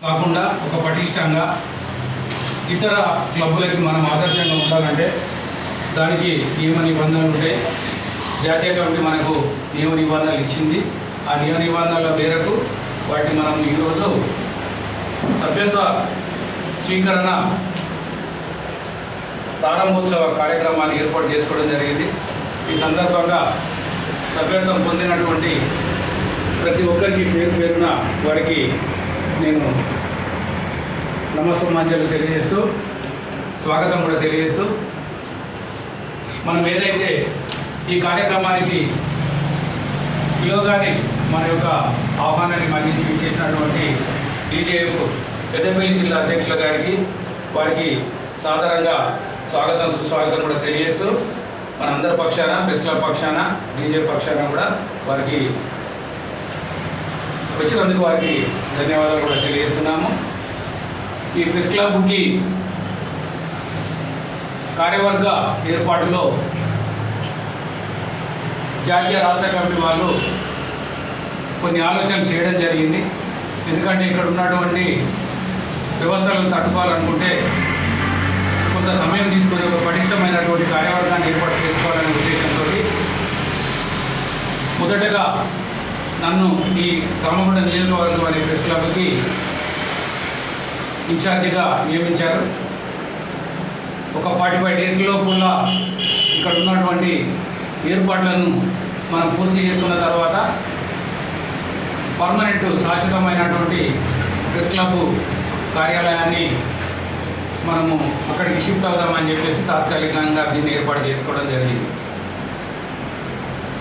కాకుండా ఒక పటిష్టంగా ఇతర క్లబ్బులకి మనం ఆదర్శంగా ఉండాలంటే దానికి నియమ నిబంధనలు ఉంటాయి. జాతీయ కమిటీ మనకు నియమ నిబంధనలు ఇచ్చింది. ఆ నియమ నిబంధనల మేరకు వాటిని మనం ఈరోజు సభ్యత్వ స్వీకరణ ప్రారంభోత్సవ కార్యక్రమాన్ని ఏర్పాటు చేసుకోవడం జరిగింది. ఈ సందర్భంగా సభ్యత్వం పొందినటువంటి ప్రతి ఒక్కరికి పేరు పేరున వారికి నేను నమస్సుమాంజలు తెలియజేస్తూ స్వాగతం కూడా తెలియజేస్తూ మనం ఏదైతే ఈ కార్యక్రమానికి పిలువగానే మన యొక్క ఆహ్వానాన్ని మన్నించి ఇచ్చేసినటువంటి డీజేఎఫ్ పెద్దపల్లి జిల్లా అధ్యక్షుల గారికి వారికి సాధారణంగా స్వాగతం సుస్వాగతం కూడా తెలియజేస్తూ మనందరి పక్షాన ప్రెస్ క్లబ్ పక్షాన డీజేఎఫ్ పక్షాన కూడా వారికి వచ్చినందుకు వారికి ధన్యవాదాలు కూడా తెలియజేస్తున్నాము. ఈ ప్రెస్ క్లబ్కి కార్యవర్గ ఏర్పాటులో జాతీయ రాష్ట్ర కమిటీ వాళ్ళు కొన్ని ఆలోచనలు చేయడం జరిగింది. ఎందుకంటే ఇక్కడ ఉన్నటువంటి వ్యవస్థలను తట్టుకోవాలనుకుంటే కొంత సమయం తీసుకొని ఒక పటిష్టమైనటువంటి కార్యవర్గాన్ని ఏర్పాటు చేసుకోవాలనే ఉద్దేశంతో మొదటగా నన్ను ఈ రామగుండ నియోజకవర్గం అనే ప్రెస్ క్లబ్కి ఇన్ఛార్జిగా నియమించారు. ఒక 45 డేస్లో కూడా ఇక్కడ ఉన్నటువంటి ఏర్పాట్లను మనం పూర్తి చేసుకున్న తర్వాత పర్మనెంట్ శాశ్వతమైనటువంటి ప్రెస్ క్లబ్ కార్యాలయాన్ని మనము అక్కడికి షిఫ్ట్ అవుదామని చెప్పేసి తాత్కాలికంగా దీన్ని ఏర్పాటు చేసుకోవడం జరిగింది.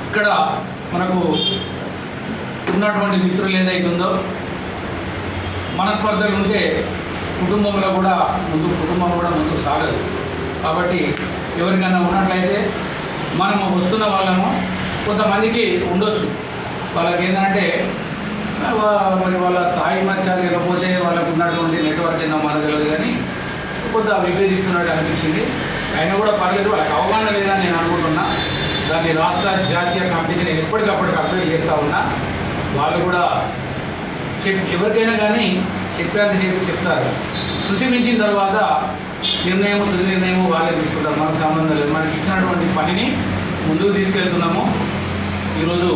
ఇక్కడ మనకు ఉన్నటువంటి మిత్రులు ఏదైతే ఉందో మనస్పర్ధలు ఉంటే కుటుంబం కూడా ముందుకు సాగదు. కాబట్టి ఎవరికైనా ఉన్నట్లయితే మనము వస్తున్న వాళ్ళము కొంతమందికి ఉండొచ్చు, వాళ్ళకి ఏంటంటే మరి వాళ్ళ స్థాయి మధ్య లేకపోతే వాళ్ళకు ఉన్నటువంటి నెట్వర్క్ ఏందో మనకు తెలియదు, కానీ కొంత విభేదిస్తున్నట్టు అనిపించింది. అయినా కూడా పర్లేదు, వాళ్ళకి అవగాహన లేదని నేను అనుకుంటున్నా. దాన్ని రాష్ట్ర జాతీయ కమిటీకి నేను ఎప్పటికప్పటికి అప్డేట్ చేస్తూ ఉన్నా. వాళ్ళు కూడా ఎవరికైనా కానీ చెప్పేంతసేపు చెప్తారు. శృతి మించిన తర్వాత తుది నిర్ణయం వాళ్ళే తీసుకుంటారు. మనకు సంబంధం లేదు. మనకి ఇచ్చినటువంటి పనిని ముందుకు తీసుకెళ్తున్నాము. ఈరోజు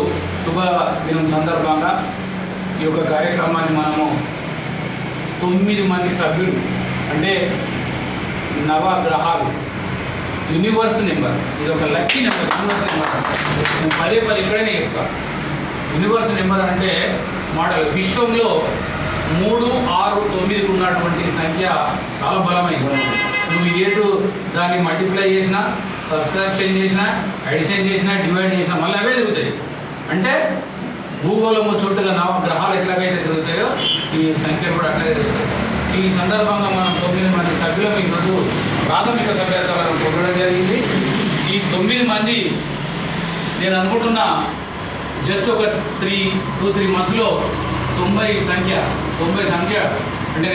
శుభదినం సందర్భంగా ఈ యొక్క కార్యక్రమాన్ని మనము 9 మంది సభ్యులు, అంటే నవగ్రహాలు, యూనివర్స్ నెంబర్, ఇది ఒక లక్కీ నెంబర్. యూనివర్స్ నెంబర్ నేను పదే ఇక్కడనే చెప్తాను. యూనివర్స్ నెంబర్ అంటే మోడల్ విశ్వంలో 3, 6, 9 ఉన్నటువంటి సంఖ్య చాలా బలమైంది. నువ్వు దాన్ని మల్టిప్లై చేసినా, సబ్స్క్రిప్షన్ చేసినా, అడిషన్ చేసినా, డివైడ్ చేసినా మళ్ళీ అవే తిరుగుతాయి. అంటే భూగోళము చుట్టూగా నవగ్రహాలు ఎట్లాగైతే తిరుగుతాయో ఈ సంఖ్య కూడా అట్లాగే తిరుగుతాయి. ఈ సందర్భంగా మనం 9 మంది సభ్యులకు ఈరోజు ప్రాథమిక సభ్యత్వాలను పొందడం జరిగింది. ఈ 9 మంది నేను అనుకుంటున్నా జస్ట్ ఒక 2-3 మంత్స్లో 90 సంఖ్య అంటే